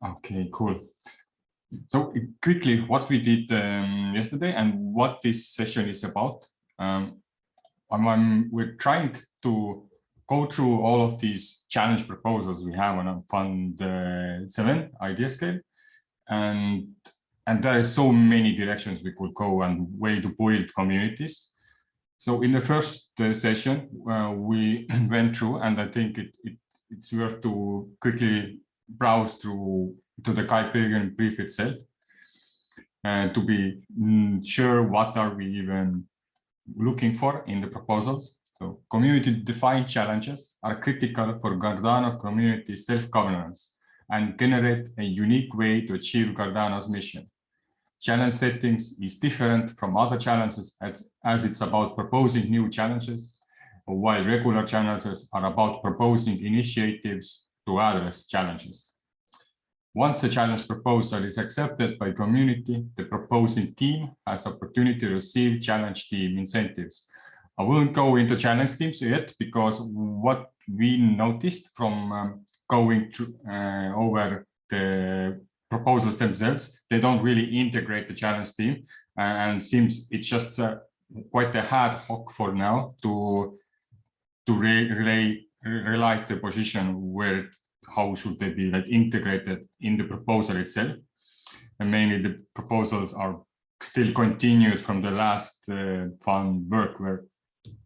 Okay, cool. So quickly, what we did yesterday and what this session is about. We're trying to go through all of these challenge proposals we have on a Fund 7 idea scale, and there are so many directions we could go and way to build communities. So in the first session, we went through, and I think it's worth to quickly browse through to the Kuyperian brief itself to be sure what are we even looking for in the proposals. So community-defined challenges are critical for Cardano community self-governance and generate a unique way to achieve Cardano's mission. Challenge settings is different from other challenges as it's about proposing new challenges, while regular challenges are about proposing initiatives to address challenges. Once a challenge proposal is accepted by community, the proposing team has opportunity to receive challenge team incentives. I won't go into challenge teams yet because what we noticed from going through, over the proposals themselves, they don't really integrate the challenge team, and seems it's just quite a ad hoc for now to realize the position where how should they be like integrated in the proposal itself. And mainly the proposals are still continued from the last fund work where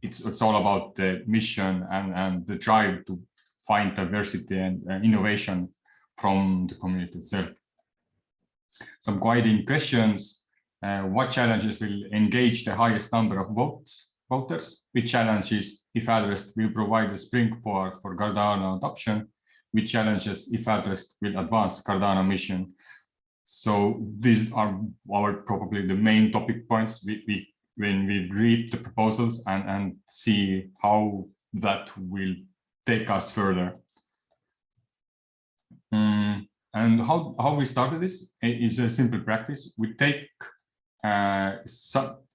it's all about the mission and the drive to find diversity and innovation from the community itself. Some guiding questions: what challenges will engage the highest number of voters? Which challenges, if addressed, will provide a springboard for Cardano adoption? Which challenges, if addressed, will advance Cardano mission? So these are probably the main topic points when we read the proposals and see how that will take us further. And how we started this is a simple practice. We take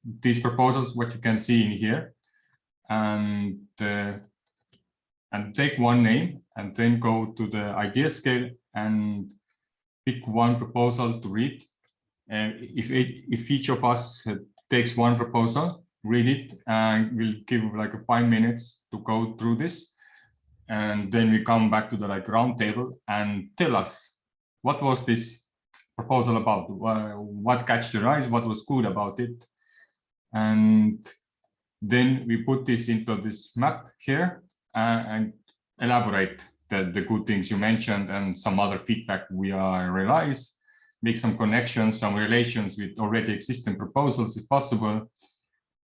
these proposals, what you can see in here, and take one name, and then go to the idea scale and pick one proposal to read. And if each of us takes one proposal, read it, and we'll give like 5 minutes to go through this, and then we come back to the round table and tell us what was this proposal about, what catch the eyes, what was good about it, and then we put this into this map here and elaborate the good things you mentioned and some other feedback we realize, make some connections, some relations with already existing proposals if possible,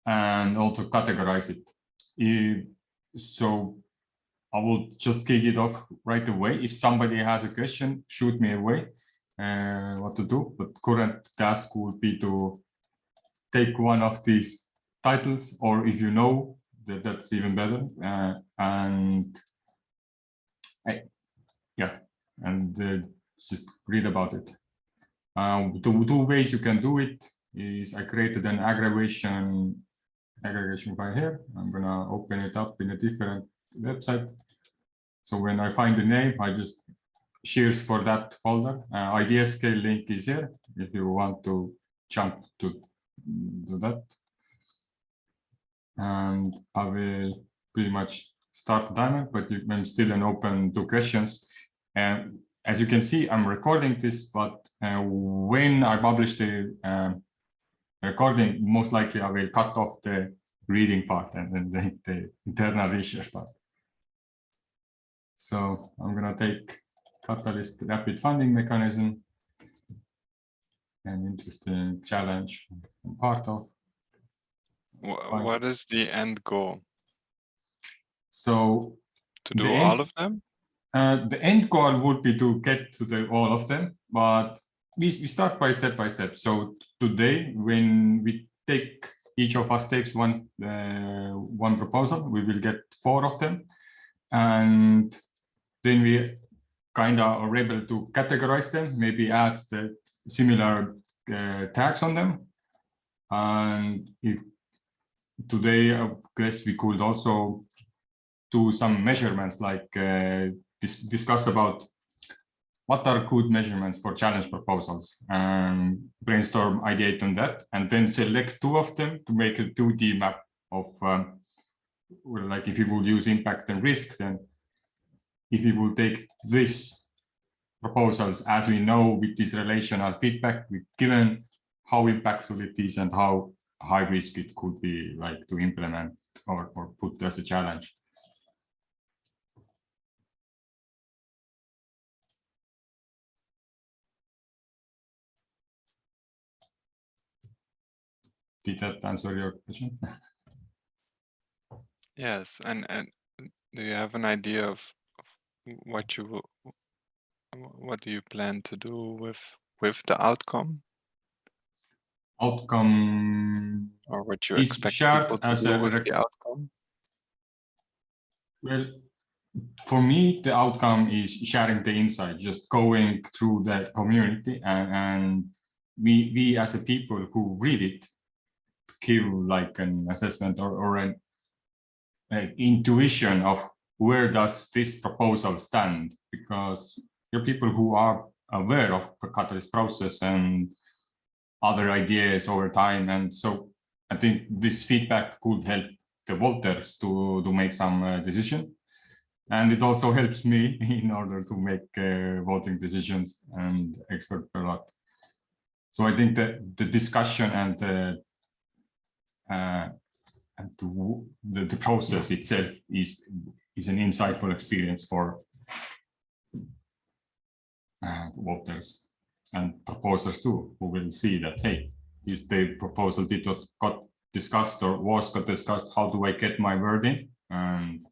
and also categorize it. So I will just kick it off right away. If somebody has a question, shoot me away what to do, but current task would be to take one of these titles, or if you know, that's even better, just read about it. The two ways you can do it is I created an aggregation file here. I'm gonna open it up in a different website. So when I find the name, I just shares for that folder. Idea scale link is here if you want to jump to that. And I will pretty much start the timer, but I'm still open to questions. As you can see, I'm recording this, but when I publish the recording, most likely I will cut off the reading part and then the internal research part. So I'm going to take Catalyst rapid funding mechanism, an interesting challenge I'm part of. What is the end goal? So to do all of them? The end goal would be to get to all of them, but we start by step. So today, when we take, each of us takes one proposal, we will get 4 of them, and then we kind of are able to categorize them, maybe add the similar tags on them. And if today, I guess we could also do some measurements, like discuss about what are good measurements for challenge proposals, and brainstorm, ideate on that, and then select 2 of them to make a 2D map of well, like if you would use impact and risk, then if you will take this proposals as we know with this relational feedback, we've given how impactful it is and how high risk it could be, like to implement or put as a challenge. Did that answer your question? Yes, and do you have an idea of what do you plan to do with the outcome? Outcome Or what you is expect shared people to as do a with the outcome? well, for me, the outcome is sharing the insight, just going through the community, and we as a people who read it give like an assessment or an intuition of where does this proposal stand, because there are people who are aware of the catalyst process and other ideas over time, and so I think this feedback could help the voters to make some decision, and it also helps me in order to make voting decisions and expert a lot. So I think that the discussion and the process itself is an insightful experience for voters and proposers too, who will see that, hey, if the proposal did not got discussed or was got discussed, how do I get my word in? And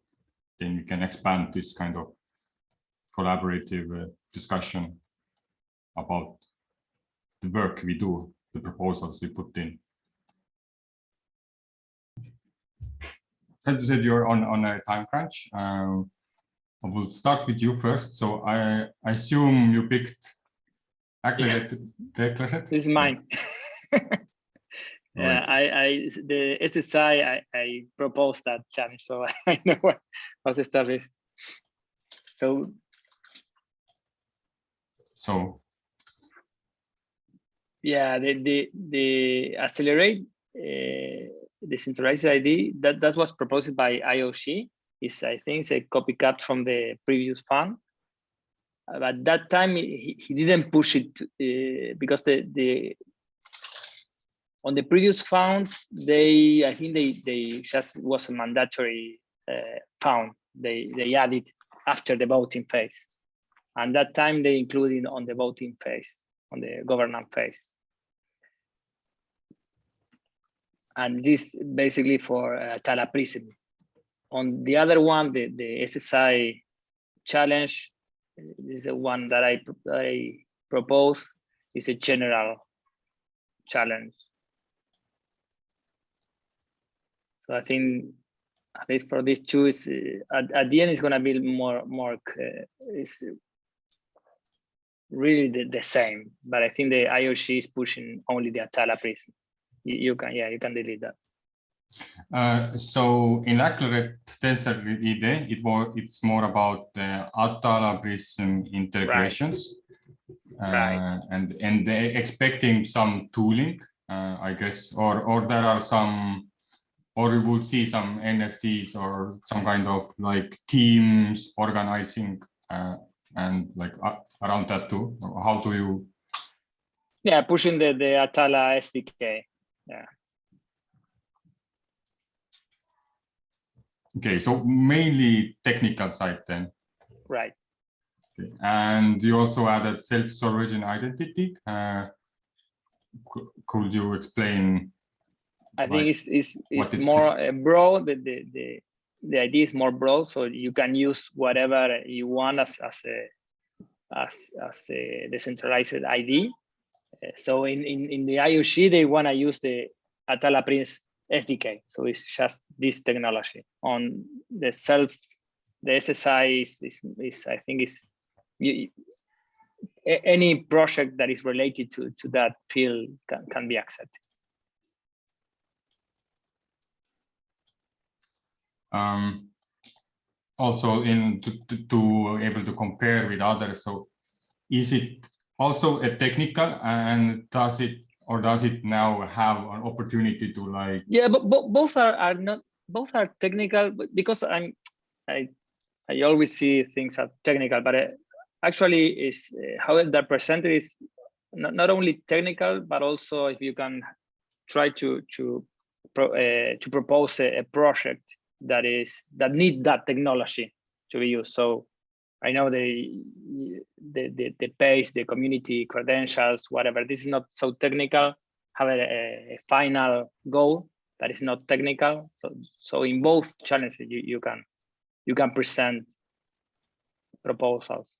then you can expand this kind of collaborative discussion about the work we do, the proposals we put in. So you said you're on a time crunch. I will start with you first. So I assume you picked Accredited. This is mine. Yeah, Right. the SSI, I proposed that challenge, so I know what the stuff is. So yeah, the accelerate decentralized ID that was proposed by IOC is, I think, it's a copycat from the previous fund. But that time he didn't push it because on the previous fund I think they just was a mandatory fund. They added after the voting phase, and that time they included on the voting phase, on the governance phase. And this basically for Tala Prism. On the other one, the SSI challenge, this is the one that I propose, is a general challenge. So I think at least for these two, is at the end it's going to be more it's really the same. But I think the IOC is pushing only the Atala Prism. You can delete that. So in Accelerate Tencent it's more about the Atala Prism integrations, right. And they're expecting some tooling, I guess, or there are some, or we would see some NFTs or some kind of like teams organizing and like around that too. How do you? Yeah, pushing the Atala SDK. Yeah. Okay, so mainly technical side then. Right. Okay. And you also added self-sovereign identity. Could you explain? I think it's more broad. The idea is more broad, so you can use whatever you want as a decentralized ID. So in the IOC they want to use the Atala Prince SDK, so it's just this technology. On the SSI is I think is any project that is related to that field can be accepted. Also to able to compare with others, so is it also a technical, and does it now have an opportunity to like? Yeah, but both are not, both are technical, because I always see things as technical, but actually is how they're presented is not only technical, but also if you can try to propose a project that need that technology to be used. So I know the pace, the community credentials, whatever. This is not so technical. Have a final goal that is not technical. So in both challenges, you can present proposals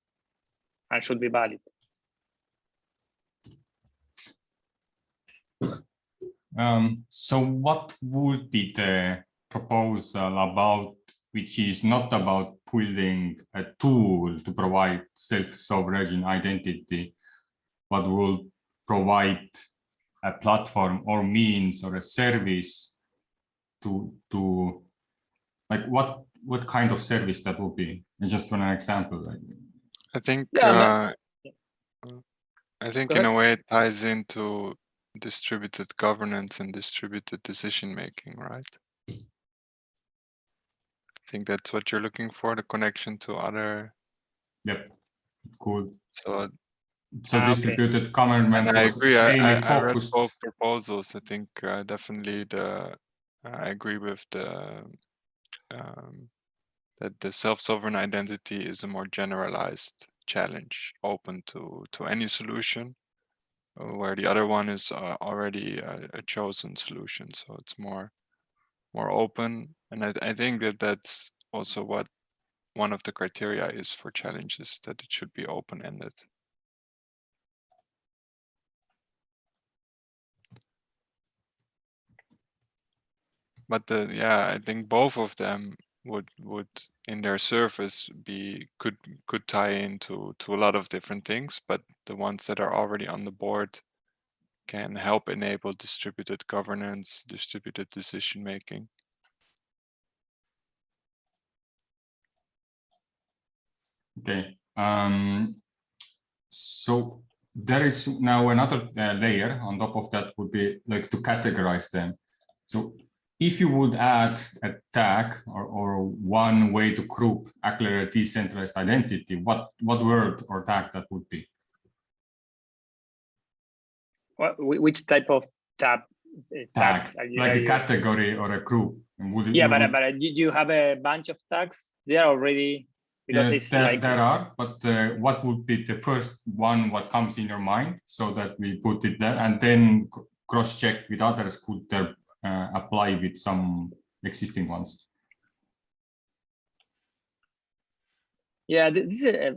and should be valid. So what would be the proposal about, which is not about building a tool to provide self-sovereign identity, but will provide a platform or means or a service to like what kind of service that would be? Just for an example. Like, I think Yeah, I think Go in ahead. a way it ties into distributed governance and distributed decision making, right? I think that's what you're looking for, the connection to other. yep, cool. So So okay. distributed governance and I was agree. mainly I read focused. both proposals. I think definitely I agree with that the self-sovereign identity is a more generalized challenge, open to any solution, where the other one is already a chosen solution. So it's more open, and I think that's also what one of the criteria is for challenges, that it should be open-ended. But yeah, I think both of them would in their surface could tie into a lot of different things, but the ones that are already on the board can help enable distributed governance, distributed decision making. Okay. So there is now another layer on top of that would be like to categorize them. So if you would add a tag or one way to group accelerate decentralized identity, what word or tag that would be? Which type of tags like a category or a group? Yeah, but you have a bunch of tags. They are already, because it's like there are, but what would be the first one what comes in your mind, so that we put it there and then cross-check with others could apply with some existing ones? Yeah, this is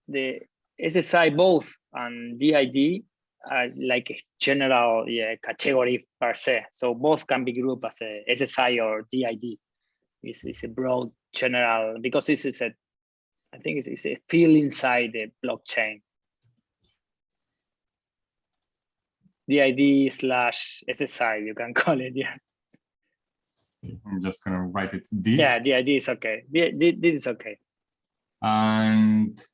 the SSI both and DID are like a general category per se. So both can be grouped as a SSI or DID. It's a broad general, because this is I think it's a field inside the blockchain. DID/SSI, you can call it, yeah. I'm just gonna write it D. Yeah, DID is okay. DID is okay. And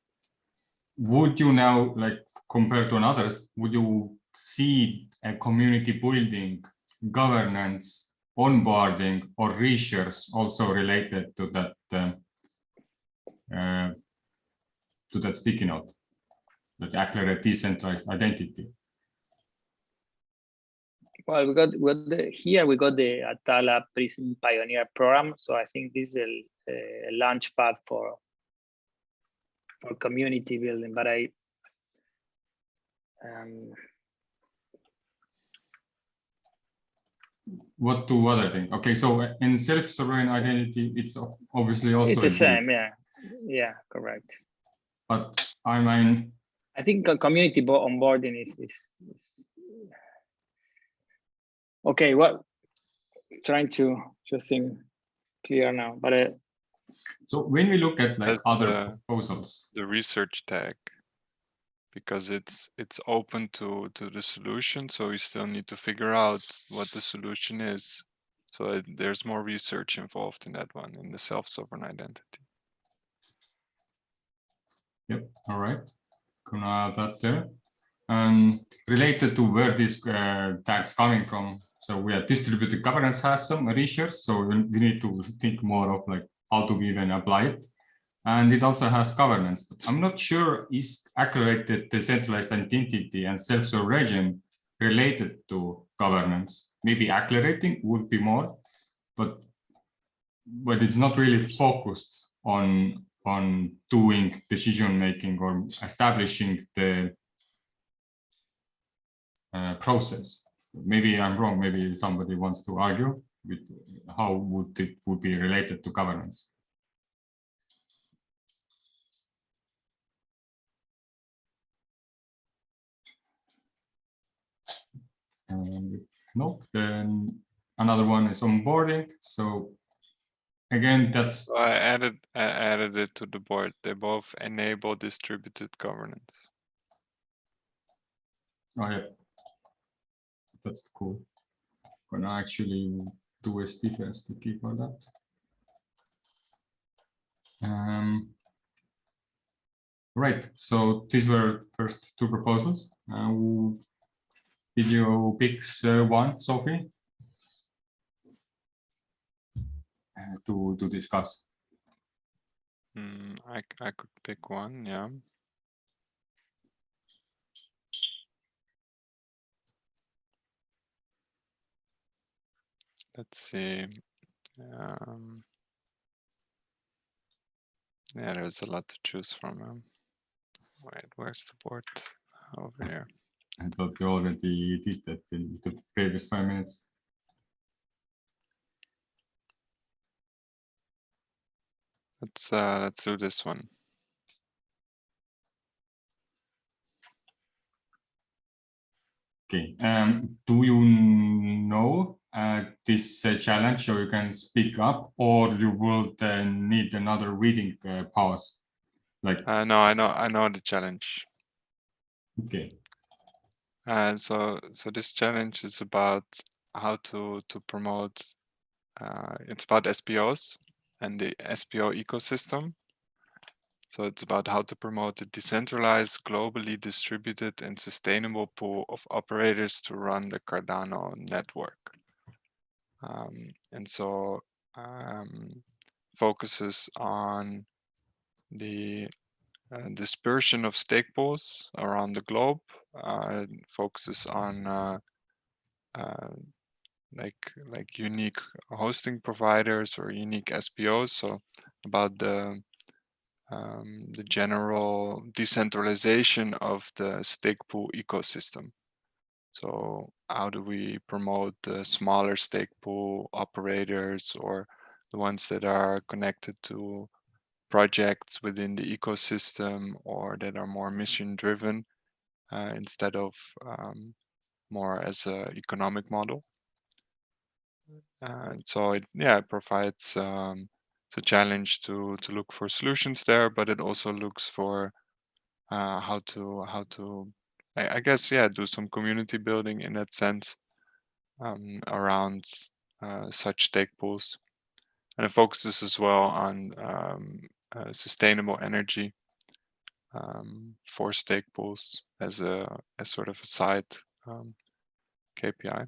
would you now, like compared to others, would you see a community building, governance, onboarding, or research also related to that sticky note, that accelerate decentralized identity? Well, we got the Atala Prism Pioneer program. So I think this is a launch pad for community building. But what do other things? Okay, so in self-sovereign identity, it's obviously also it's the same, yeah, correct. But I mean, I think community onboarding is okay. Well, trying to think clear now, but so when we look at like That's other proposals, the research tag, because it's open to the solution, so we still need to figure out what the solution is. So there's more research involved in that one, in the self-sovereign identity. Yep. All right. gonna add that there. And related to where this tag's coming from, so we have distributed governance has some research, so we need to think more of like how to even apply it. And it also has governance, but I'm not sure is accelerated decentralized identity and self-serve regime related to governance. Maybe accelerating would be more, but it's not really focused on doing decision making or establishing the process. Maybe I'm wrong. Maybe somebody wants to argue with how would it would be related to governance. And if no, then another one is onboarding. So again, that's So I added it to the board. They both enable distributed governance. oh yeah, that's cool. Gonna actually do a Stephen sticky for that. Right. So these were first two proposals. Video picks one, Sophie, to discuss. I could pick one, yeah. Let's see. Yeah, there's a lot to choose from. Wait, where's the board? Over here. I thought you already did that in the previous 5 minutes. Let's do this one. Okay. Do you know this challenge, so you can speak up, or you will need another reading pause? Like No, I know the challenge. okay. So this challenge is about how to promote. It's about SPOs and the SPO ecosystem. So it's about how to promote a decentralized, globally distributed and sustainable pool of operators to run the Cardano network. And so focuses on the dispersion of stake pools around the globe, focuses on like unique hosting providers or unique SPOs. So about the general decentralization of the stake pool ecosystem. So how do we promote the smaller stake pool operators or the ones that are connected to projects within the ecosystem or that are more mission driven instead of more as an economic model. So it provides it's a challenge to look for solutions there, but it also looks for how to I guess do some community building in that sense around such stake pools, and it focuses as well on sustainable energy for stake pools as sort of a side KPI.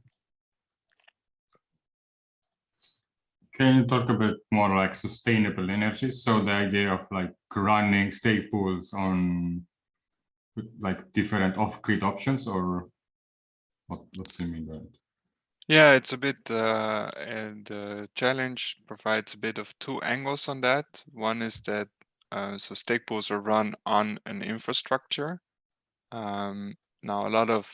Can you talk a bit more like sustainable energy? So the idea of like running stake pools on like different off-grid options, or what do you mean by it? Yeah, it's a bit, and the challenge provides a bit of two angles on that. One is that so stake pools are run on an infrastructure. Now, a lot of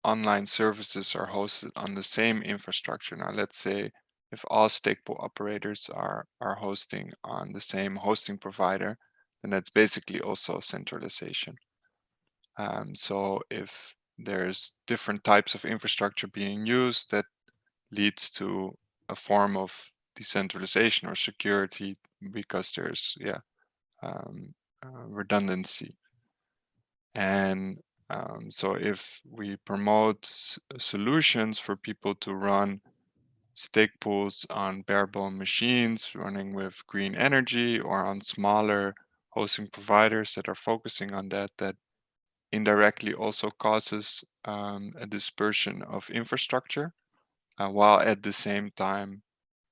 online services are hosted on the same infrastructure. Now, let's say if all stake pool operators are hosting on the same hosting provider, then that's basically also centralization. So if there's different types of infrastructure being used, that leads to a form of decentralization or security because there's redundancy. And so if we promote solutions for people to run stake pools on bare-bone machines running with green energy or on smaller hosting providers that are focusing on that indirectly also causes a dispersion of infrastructure, while at the same time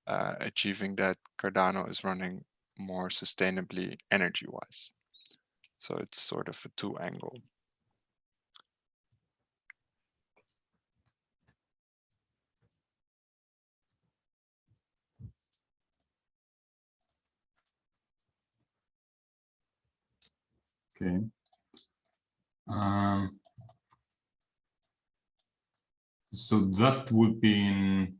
achieving that Cardano is running more sustainably energy-wise. So it's sort of a two-angle. Okay. So that would be in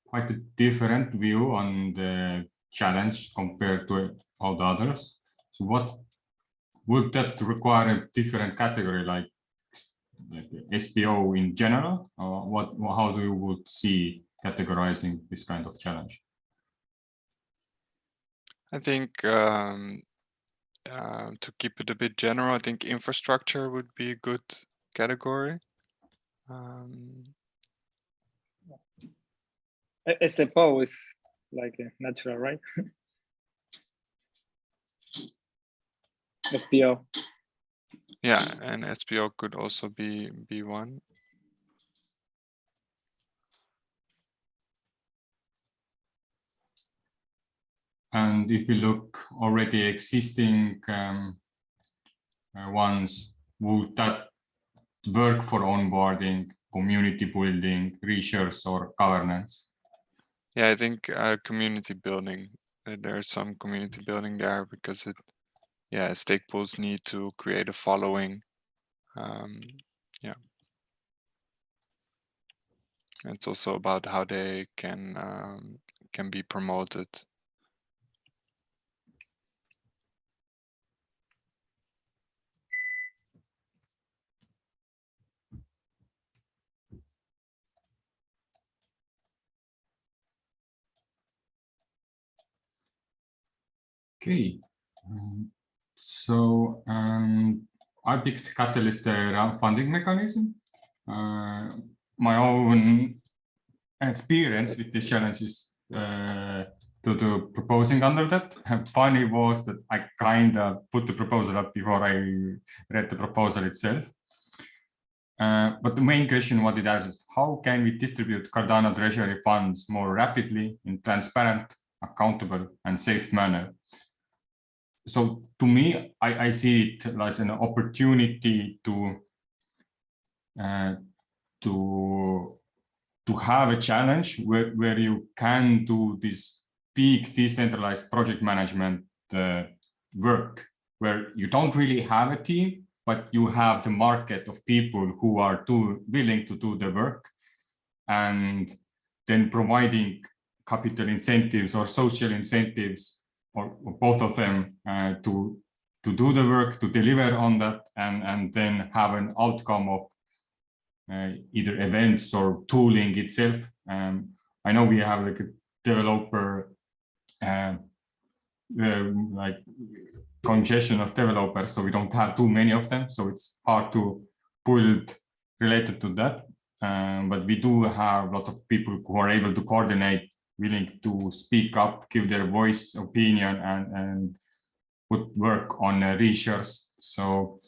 quite a different view on the challenge compared to all the others. So what would that require a different category, like SPO in general, or how do you would see categorizing this kind of challenge? I think to keep it a bit general, I think infrastructure would be a good category. SFO is like a natural, right? SPO. Yeah, and SPO could also be one. And if you look already existing ones, would that work for onboarding, community building, research, or governance? Yeah, I think community building. There's some community building there because stake pools need to create a following. Yeah, it's also about how they can be promoted. Okay, so I picked Catalyst around funding mechanism. My own experience with these challenges to proposing under that. Funny was that I kind of put the proposal up before I read the proposal itself. But the main question what it asks is, how can we distribute Cardano treasury funds more rapidly in transparent, accountable, and safe manner? So to me, I see it as an opportunity to have a challenge where you can do this big decentralized project management work, where you don't really have a team, but you have the market of people who are willing to do the work, and then providing capital incentives or social incentives, or both of them, to do the work, to deliver on that, and then have an outcome of either events or tooling itself. I know we have like a developer like congestion of developers, so we don't have too many of them, so it's hard to build related to that. But we do have a lot of people who are able to coordinate, willing to speak up, give their voice, opinion, and put work on research. So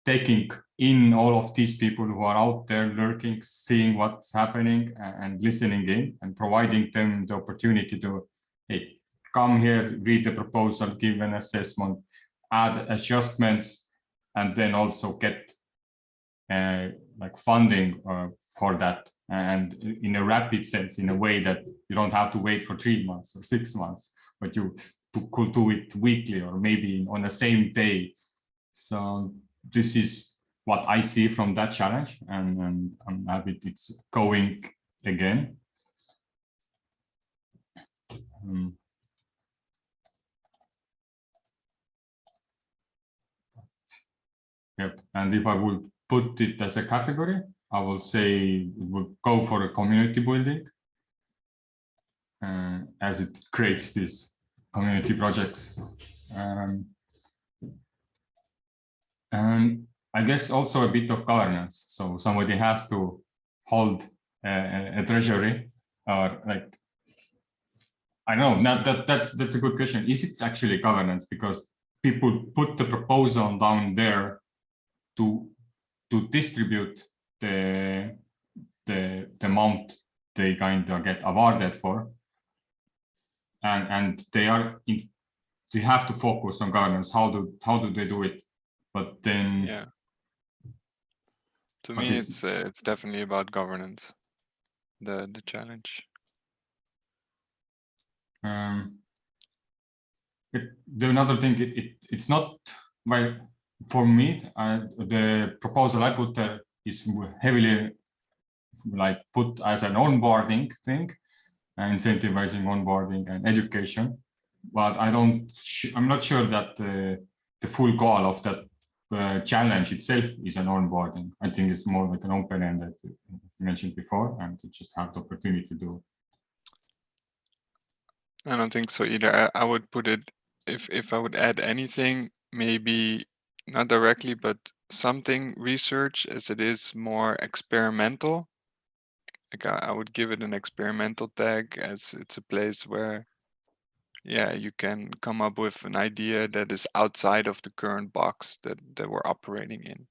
taking in all of these people who are out there lurking, seeing what's happening, and listening in, and providing them the opportunity to, hey, come here, read the proposal, give an assessment, add adjustments, and then also get like funding for that, and in a rapid sense, in a way that you don't have to wait for 3 months or 6 months, but you could do it weekly or maybe on the same day. So this is what I see from that challenge, and I'm happy it's going again. Yep, and if I would put it as a category, I will say it would go for a community building, as it creates these community projects. And I guess also a bit of governance. So somebody has to hold a treasury, or like, I don't know, that's a good question. Is it actually governance? Because people put the proposal down there to distribute the amount they kind of get awarded for, and they have to focus on governance. How do they do it? But then, Yeah, to me, it's definitely about governance. The challenge. The another thing, it's not, well, for me, the proposal I put there is heavily like put as an onboarding thing, incentivizing onboarding and education, but I'm not sure that the full goal of that challenge itself is an onboarding. I think it's more like an open end that you mentioned before, and to just have the opportunity to do. I don't think so either. I would put it, if I would add anything, maybe not directly, but something research, as it is more experimental. Like I would give it an experimental tag, as it's a place where, yeah, you can come up with an idea that is outside of the current box that we're operating in.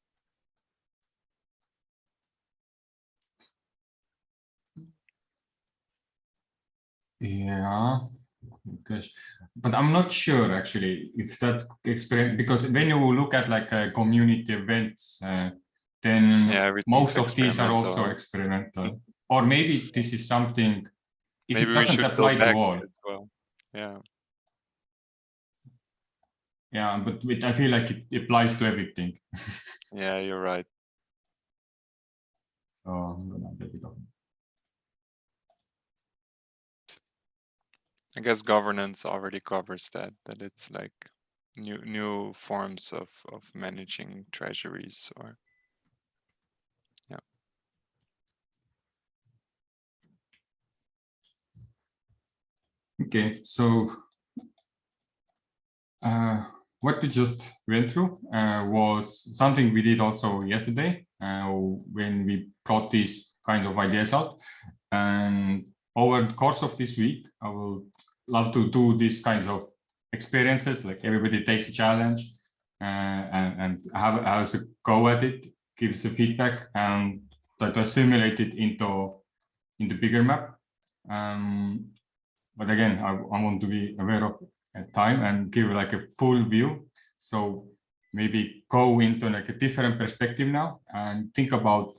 Yeah, gosh, but I'm not sure actually if that experience, because when you look at like community events, then Yeah, most of these are experimental. also experimental. Or maybe this is something, if Maybe it we doesn't should apply go to back all. as well. Yeah. Yeah, but I feel like it applies to everything. Yeah, you're right. So I'm gonna let it go. I guess governance already covers that it's like new forms of managing treasuries, or yeah. Okay, so what we just went through was something we did also yesterday when we brought these kinds of ideas out. And over the course of this week, I will love to do these kinds of experiences, like everybody takes a challenge and has a go at it, gives a feedback, and try to assimilate it into bigger map. But again, I want to be aware of time and give like a full view. So maybe go into like a different perspective now and think about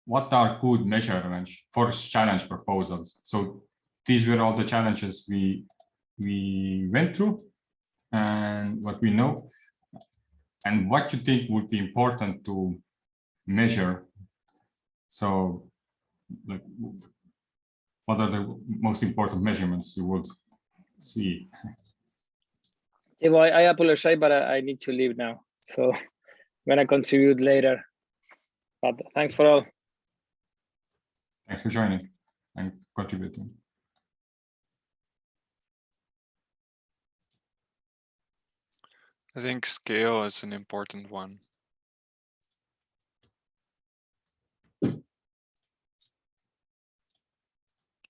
what are good measurements for challenge proposals. So these were all the challenges we went through and what we know and what you think would be important to measure. So like, what are the most important measurements you would see? Well, I apologize, but I need to leave now. So I'm gonna contribute later. But thanks for all. Thanks for joining and contributing. I think scale is an important one.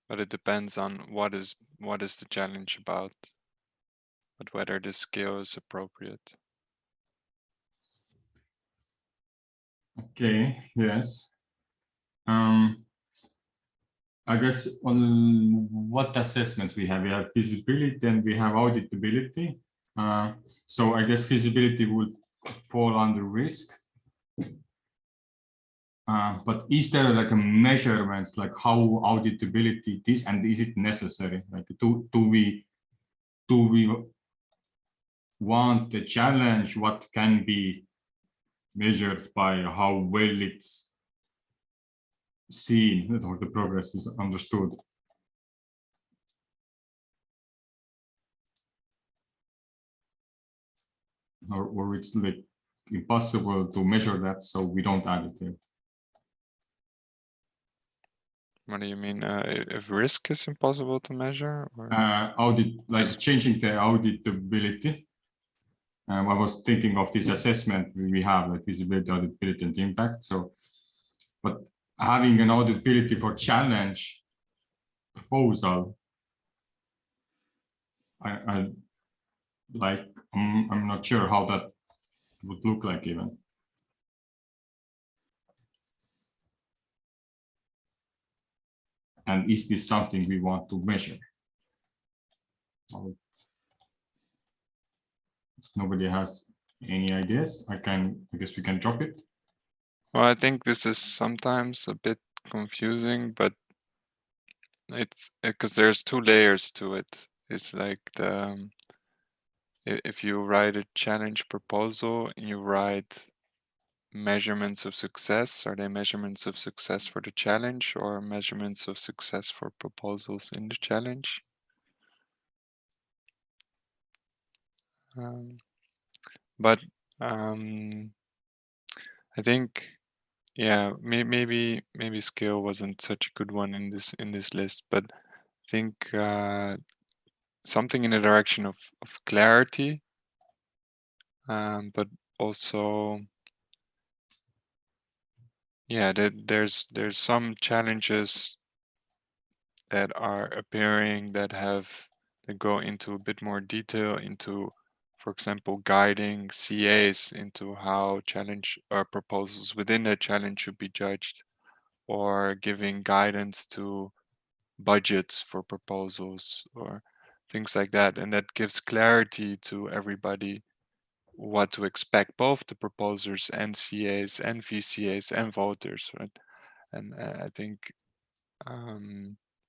But it depends on what is the challenge about, but whether the scale is appropriate. Okay, yes. I guess on what assessments we have feasibility and we have auditability. So I guess feasibility would fall under risk. But is there like a measurements like how auditability it is, and is it necessary? Like do we want the challenge? What can be measured by how well it's seen or the progress is understood? Or it's like impossible to measure that, so we don't add it there. What do you mean? If risk is impossible to measure, or audit, like changing the auditability. I was thinking of this assessment we have, like feasibility, auditability, and impact. So, but having an auditability for challenge proposal, I'm not sure how that would look like even. and is this something we want to measure? If nobody has any ideas, I guess we can drop it. Well, I think this is sometimes a bit confusing, but it's because there's two layers to it. It's like if you write a challenge proposal and you write measurements of success, are they measurements of success for the challenge or measurements of success for proposals in the challenge? But I think, yeah, maybe scale wasn't such a good one in this list, but I think something in the direction of clarity, but also, yeah, there's some challenges that are appearing that go into a bit more detail into, for example, guiding CAs into how challenge or proposals within that challenge should be judged, or giving guidance to budgets for proposals or things like that. And that gives clarity to everybody what to expect, both the proposers and CAs and VCAs and voters, right? And I think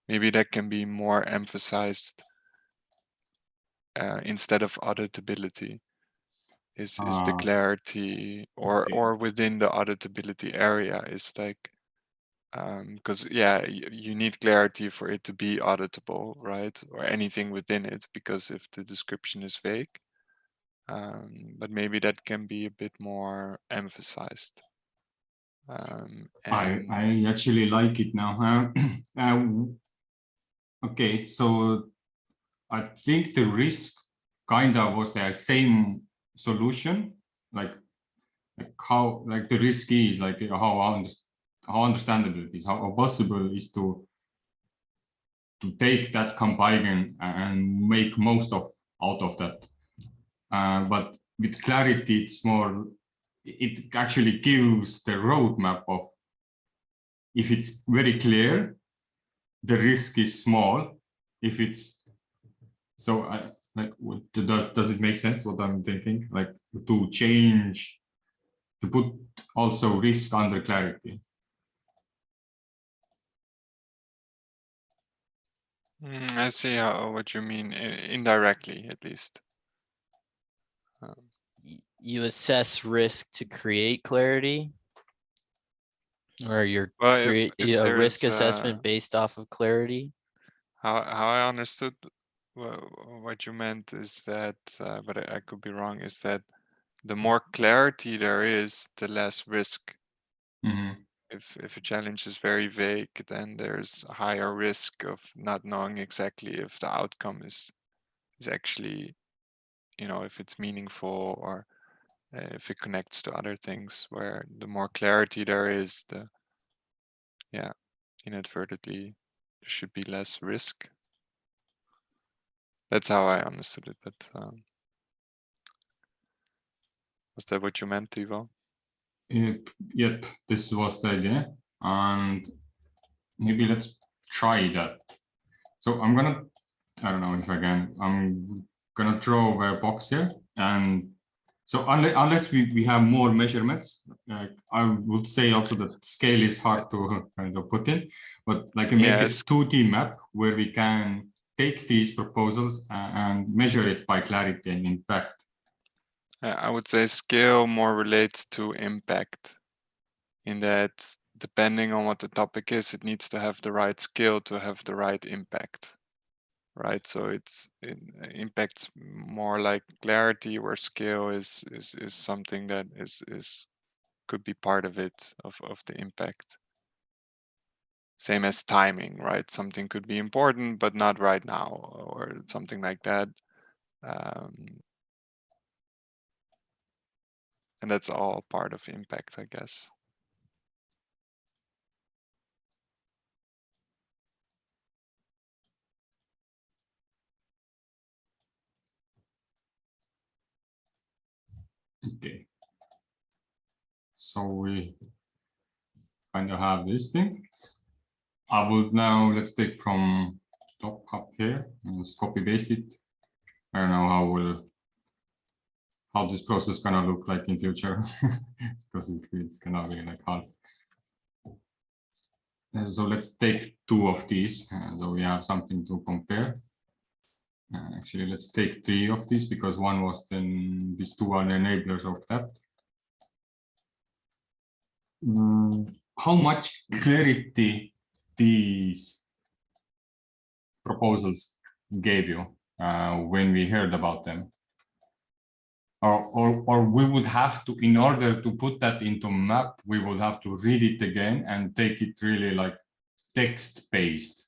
maybe that can be more emphasized instead of auditability. Is the clarity, or within the auditability area, is like, because yeah, you need clarity for it to be auditable, right? Or anything within it, because if the description is vague, but maybe that can be a bit more emphasized. And I actually like it now. Okay, so I think the risk kind of was the same solution, like how the risk is like how understandable it is, how possible is to take that compiling and make most out of that. But with clarity, it's more, it actually gives the roadmap of, if it's very clear, the risk is small. If it's so, like, does it make sense what I'm thinking? Like to change, to put also risk under clarity. I see what you mean, indirectly at least. You assess risk to create clarity? Or you're Well, create if a risk there's, assessment based off of clarity? how I understood what you meant is that, but I could be wrong, is that the more clarity there is, the less risk. Mm-hmm. If a challenge is very vague, then there's a higher risk of not knowing exactly if the outcome is actually, if it's meaningful, or if it connects to other things. Where the more clarity there is, inadvertently there should be less risk. That's how I understood it, but was that what you meant, Tevo? Yep, this was the idea, and maybe let's try that. So I don't know if I can, I'm gonna draw a box here, and so unless we have more measurements, I would say also that scale is hard to kind of put in, but like make a 2D map where we can take these proposals and measure it by clarity and impact. I would say scale more relates to impact, in that depending on what the topic is, it needs to have the right scale to have the right impact, right? So it impacts more like clarity, where scale is something that could be part of it, of the impact. Same as timing, right? Something could be important, but not right now, or something like that. And that's all part of impact, I guess. Okay. So we kind of have this thing. I would now, let's take from top up here and just copy paste it. I don't know how this process gonna look like in future because it's gonna be like half. So let's take 2 of these, so we have something to compare. Actually, let's take 3 of these because one was then these 2 are the enablers of that. How much clarity these proposals gave you when we heard about them? Or we would have to, in order to put that into map, we would have to read it again and take it really like text-based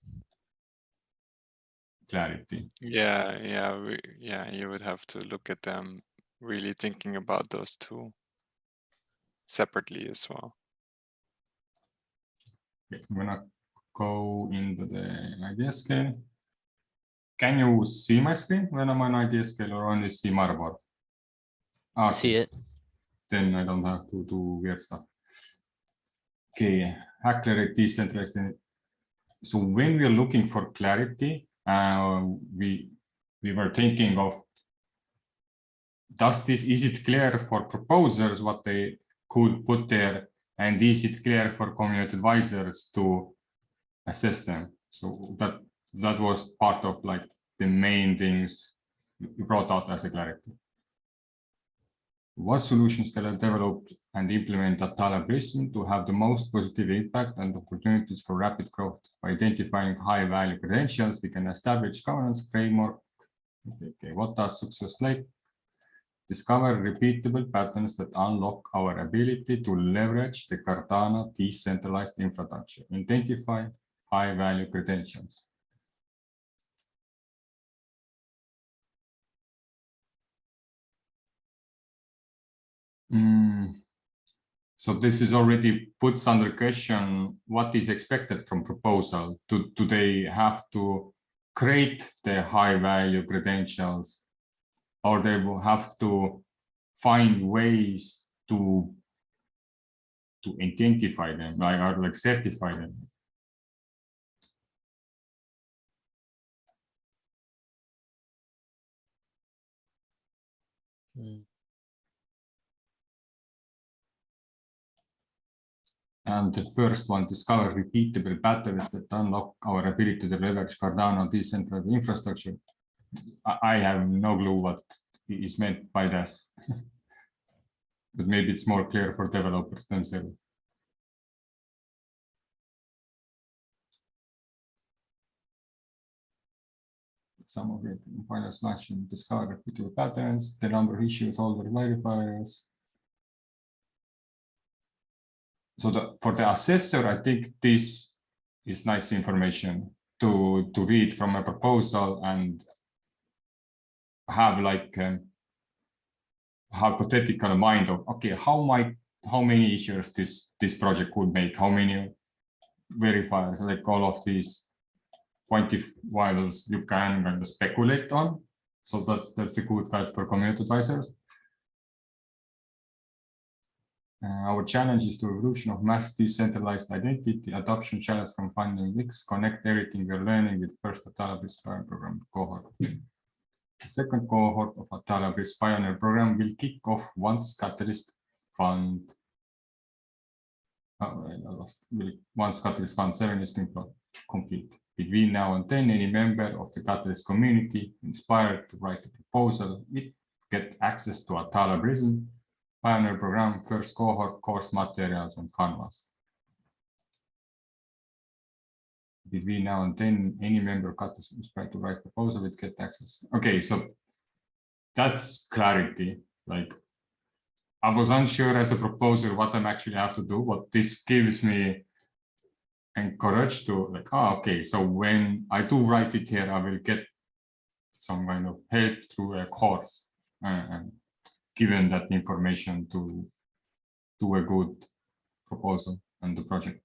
clarity. Yeah, you would have to look at them, really thinking about those 2 separately as well. Okay, I'm gonna go into the idea scale. Can you see my screen when I'm on idea scale or only see Miro board? Okay. See it. Then I don't have to do weird stuff. Okay, accelerate decentralized. So when we're looking for clarity, we were thinking of, is it clear for proposers what they could put there, and is it clear for community advisors to assess them? So that was part of like the main things we brought out as a clarity. What solutions can I develop and implement at Tala Basin to have the most positive impact and opportunities for rapid growth? By identifying high value credentials, we can establish governance framework. Okay, what does success like? Discover repeatable patterns that unlock our ability to leverage the Cardano decentralized infrastructure. Identify high value credentials. So this is already puts under question what is expected from proposal. Do they have to create the high value credentials, or they will have to find ways to identify them, like, or like certify them? And the first one, discover repeatable patterns that unlock our ability to leverage Cardano decentralized infrastructure. I have no clue what is meant by this, but maybe it's more clear for developers themselves. Some of it, final slash and discover repeatable patterns, the number of issues, holder verifiers. So for the assessor, I think this is nice information to read from a proposal and have like a hypothetical mind of, okay, how many issues this project could make, how many verifiers, like all of these quantifiables you can kind of speculate on. So that's a good guide for community advisors. Our challenge is the evolution of mass decentralized identity, adoption challenge from finding leaks, connect everything we're learning with first Atalabris Pioneer Program cohort. The second cohort of Atalabris Pioneer Program will kick off once Catalyst Fund. Once Catalyst Fund 7 is complete. Between now and then, any member of the Catalyst community inspired to write a proposal will get access to Atalabris Pioneer Program, first cohort, course materials, and canvas. Between now and then, any member of Catalyst inspired to write proposal will get access. Okay, so that's clarity. Like, I was unsure as a proposer what I'm actually have to do, but this gives me encouraged to like, oh, okay, so when I do write it here, I will get some kind of help through a course and given that information to do a good proposal and the project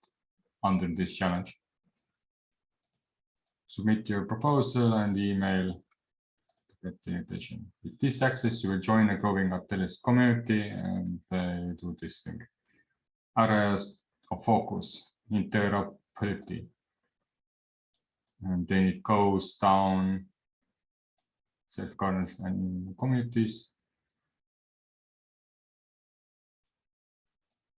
under this challenge. Submit your proposal and email to get the invitation. With this access, you will join a growing Catalyst community and do this thing. Areas of focus, interoperability. And then it goes down, self-governance and communities.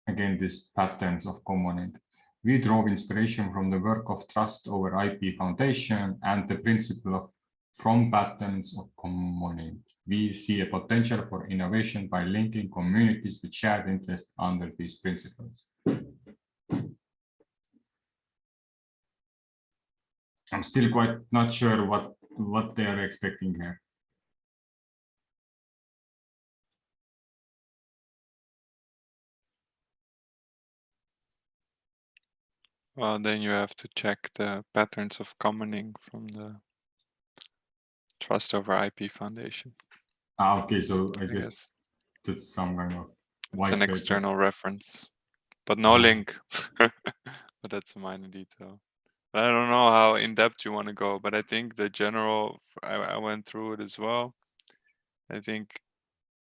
Again, these patterns of component. We draw inspiration from the work of Trust over IP Foundation and the principle of from patterns of component. We see a potential for innovation by linking communities with shared interest under these principles. I'm still quite not sure what they are expecting here. Well, then you have to check the patterns of commoning from the Trust over IP Foundation. Okay, so I guess that's some kind of It's an white paper. external reference, but no link. But that's a minor detail. But I don't know how in depth you want to go, but I think the general, I went through it as well. I think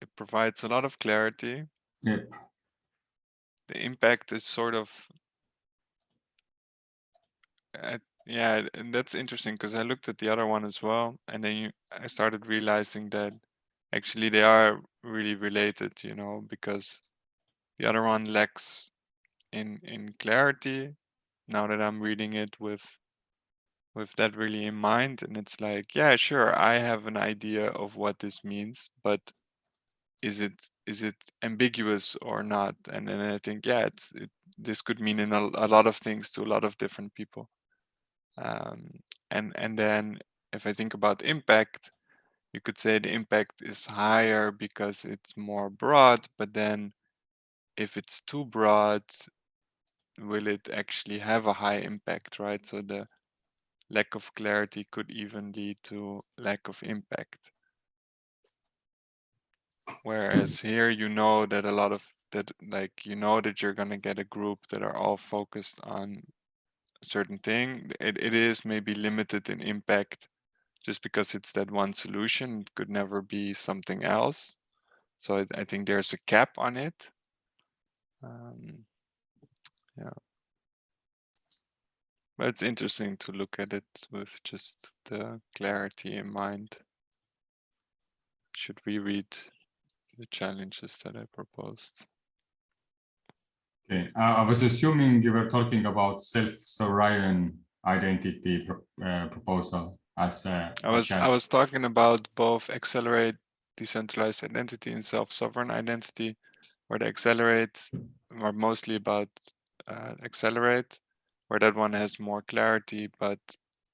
it provides a lot of clarity. Yep. The impact is sort of, yeah, and that's interesting because I looked at the other one as well, and then I started realizing that actually they are really related, you know, because the other one lacks in clarity. Now that I'm reading it with that really in mind, and it's like, yeah, sure, I have an idea of what this means, but is it ambiguous or not? And then I think, yeah, this could mean in a lot of things to a lot of different people. And then if I think about impact, you could say the impact is higher because it's more broad, but then if it's too broad, will it actually have a high impact, right? So the lack of clarity could even lead to lack of impact. Whereas here, you know that a lot of that, like, you know that you're going to get a group that are all focused on a certain thing. It is maybe limited in impact just because it's that one solution. It could never be something else. So I think there's a cap on it. Yeah. But it's interesting to look at it with just the clarity in mind. Should we read the challenges that I proposed? Okay, I was assuming you were talking about self-sovereign identity proposal as a I was talking about both accelerate decentralized identity and self-sovereign identity, where the accelerate are mostly about accelerate, where that one has more clarity, but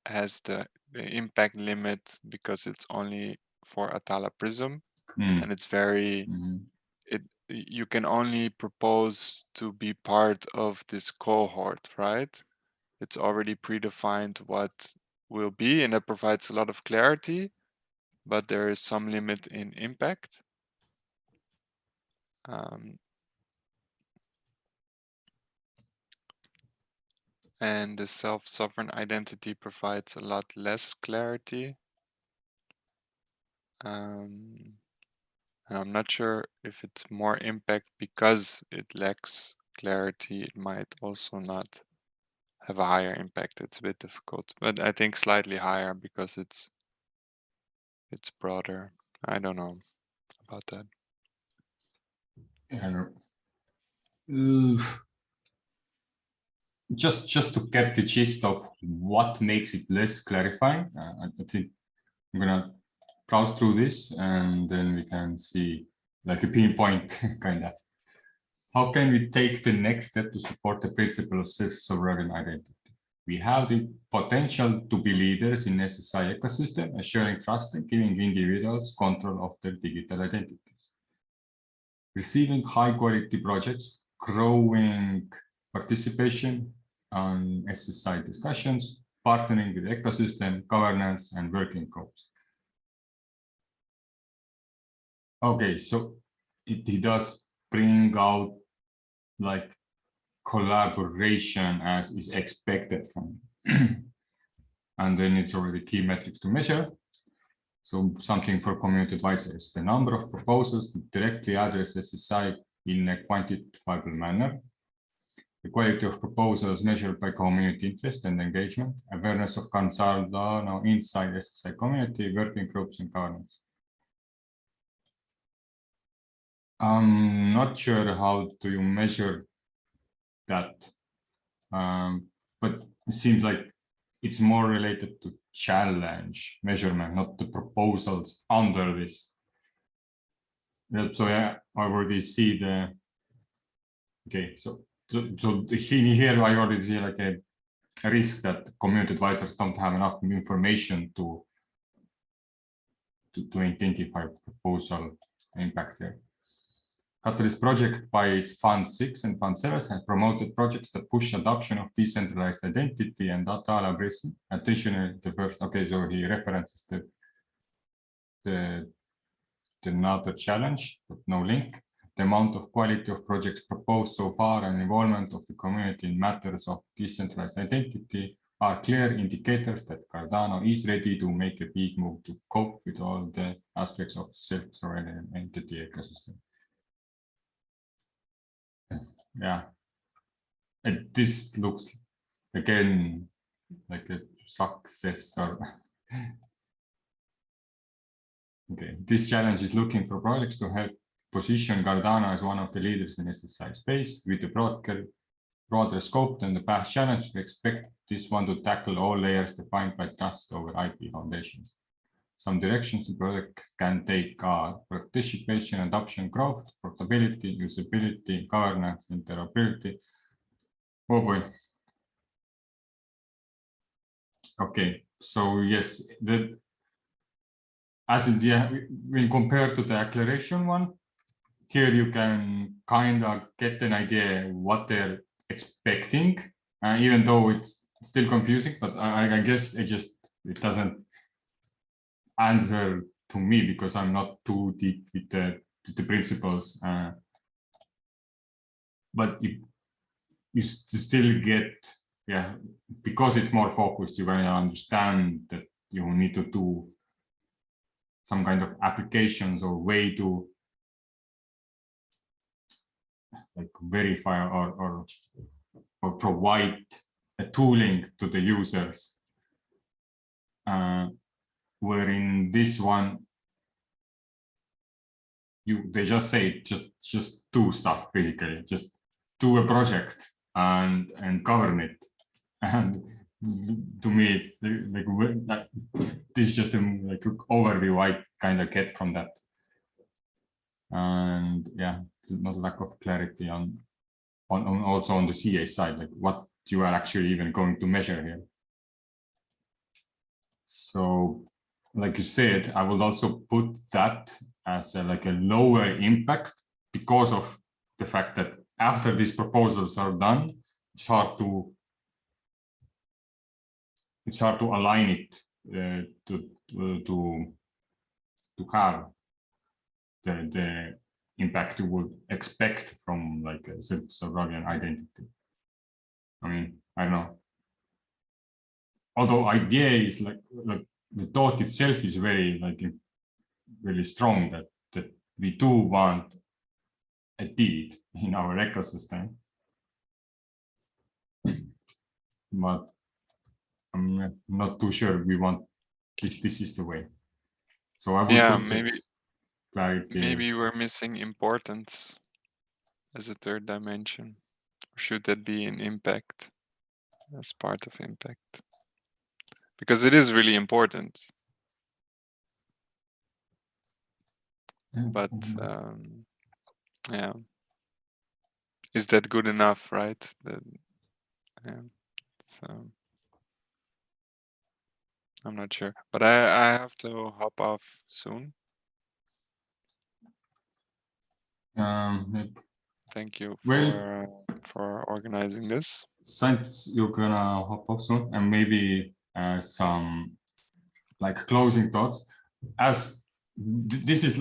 has the impact limit because it's only for Atala Prism, and it's very you can only propose to be part of this cohort, right? It's already predefined what will be, and that provides a lot of clarity, but there is some limit in impact. And the self-sovereign identity provides a lot less clarity. And I'm not sure if it's more impact because it lacks clarity. It might also not have a higher impact. It's a bit difficult, but I think slightly higher because it's broader. I don't know about that. Just to get the gist of what makes it less clarifying, I think I'm gonna browse through this and then we can see like a pinpoint kind of. How can we take the next step to support the principle of self-sovereign identity? We have the potential to be leaders in SSI ecosystem, assuring trust and giving individuals control of their digital identities. Receiving high-quality projects, growing participation on SSI discussions, partnering with ecosystem, governance, and working groups. Okay, so it does bring out like collaboration as is expected from and then it's already key metrics to measure. So something for community advisors, the number of proposals that directly address SSI in a quantifiable manner, the quality of proposals measured by community interest and engagement, awareness of Cardano inside SSI community, working groups, and governance. I'm not sure how do you measure that, but it seems like it's more related to challenge measurement, not the proposals under this. So yeah, I already see the, okay, so here I already see like a risk that community advisors don't have enough information to identify proposal impact here. Catalyst project by its Fund 6 and Fund 7 has promoted projects that push adoption of decentralized identity and data collaboration. Additionally, the first, okay, so he references the another challenge, but no link. The amount of quality of projects proposed so far and involvement of the community in matters of decentralized identity are clear indicators that Cardano is ready to make a big move to cope with all the aspects of self-sovereign entity ecosystem. Yeah, and this looks again like a success. Or okay, this challenge is looking for projects to help position Cardano as one of the leaders in SSI space with a broader scope than the past challenge. We expect this one to tackle all layers defined by trust over IP foundations. Some directions the project can take are participation, adoption, growth, portability, usability, governance, interoperability. Oh boy. Okay, so yes, as in when compared to the acceleration one, here you can kind of get an idea what they're expecting, even though it's still confusing, but I guess it doesn't answer to me because I'm not too deep with the principles, but you still get, yeah, because it's more focused, you kind of understand that you need to do some kind of applications or way to like verify or provide a tooling to the users. Where in this one, they just say just do stuff, basically, just do a project and govern it. And to me, like this is just a like overview I kind of get from that. And yeah, not a lack of clarity on also on the CA side, like what you are actually even going to measure here. So like you said, I would also put that as like a lower impact because of the fact that after these proposals are done, it's hard to align it to have the impact you would expect from like a self-sovereign identity. I mean, I don't know. Although idea is like the thought itself is very like really strong that we do want a deed in our ecosystem, but I'm not too sure we want this is the way. So I would Yeah, clarity. maybe we're missing importance as a third dimension. Or should that be an impact as part of impact? Because it is really important. But yeah, is that good enough, right? Yeah, so I'm not sure, but I have to hop off soon. Thank you for organizing this. Since you're gonna hop off soon, and maybe some like closing thoughts. As this is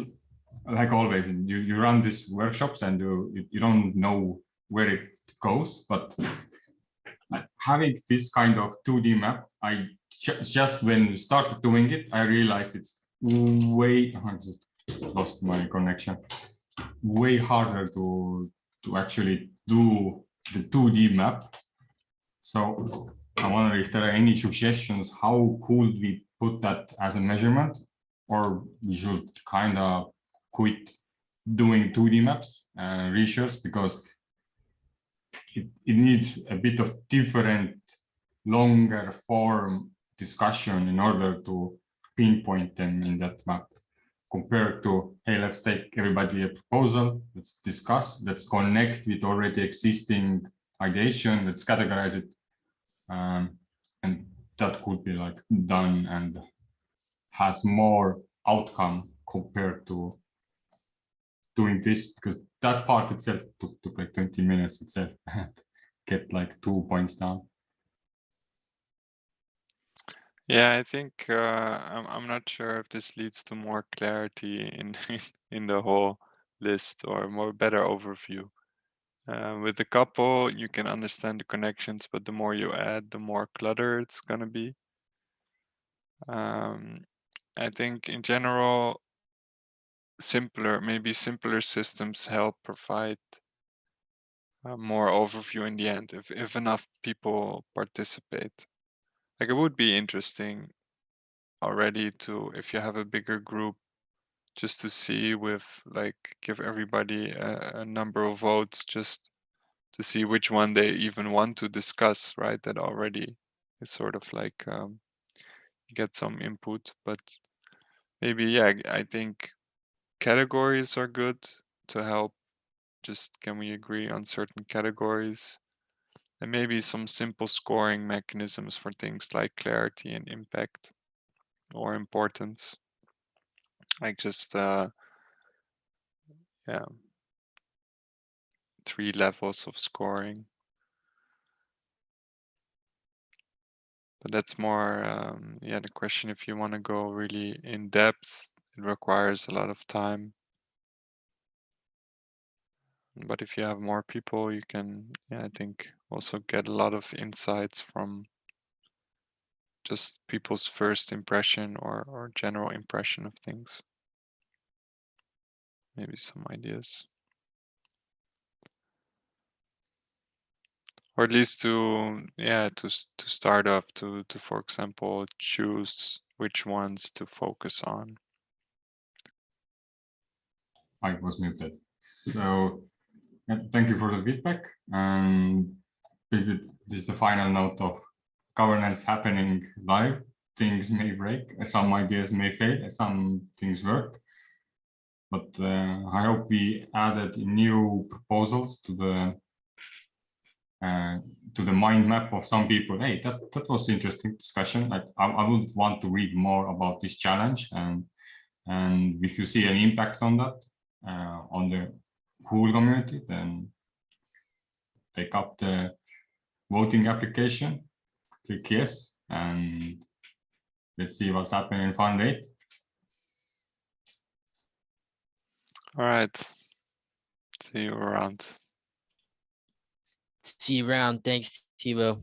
like always, you run these workshops and you don't know where it goes, but having this kind of 2D map, I just when we started doing it, I realized it's way, I just lost my connection, way harder to actually do the 2D map. So I wonder if there are any suggestions, how could we put that as a measurement, or we should kind of quit doing 2D maps research, because it needs a bit of different, longer form discussion in order to pinpoint them in that map, compared to, hey, let's take everybody a proposal, let's discuss, let's connect with already existing ideation, let's categorize it, and that could be like done and has more outcome compared to doing this, because that part itself took like 20 minutes itself and get like 2 points down. Yeah, I think I'm not sure if this leads to more clarity in in the whole list or more better overview. With the couple, you can understand the connections, but the more you add, the more clutter it's gonna be. I think in general, maybe simpler systems help provide more overview in the end if enough people participate. Like, it would be interesting already to, if you have a bigger group, just to see with, like, give everybody a number of votes just to see which one they even want to discuss, right? That already is sort of like get some input, but maybe, yeah, I think categories are good to help. Just, can we agree on certain categories? And maybe some simple scoring mechanisms for things like clarity and impact or importance. Like just yeah, 3 levels of scoring. But that's more, yeah, the question, if you want to go really in depth, it requires a lot of time. But if you have more people, you can, yeah, I think also get a lot of insights from just people's first impression or general impression of things. Maybe some ideas. Or at least to, yeah, to start off to for example, choose which ones to focus on. I was muted. So thank you for the feedback. And this is the final note of governance happening live. Things may break, some ideas may fail, some things work. But I hope we added new proposals to the mind map of some people. Hey, that was interesting discussion. Like, I would want to read more about this challenge, and if you see an impact on that on the whole community, then take up the voting application, click yes, and let's see what's happening in Fund 8. All right. See you around. See you around. Thanks, Tevo.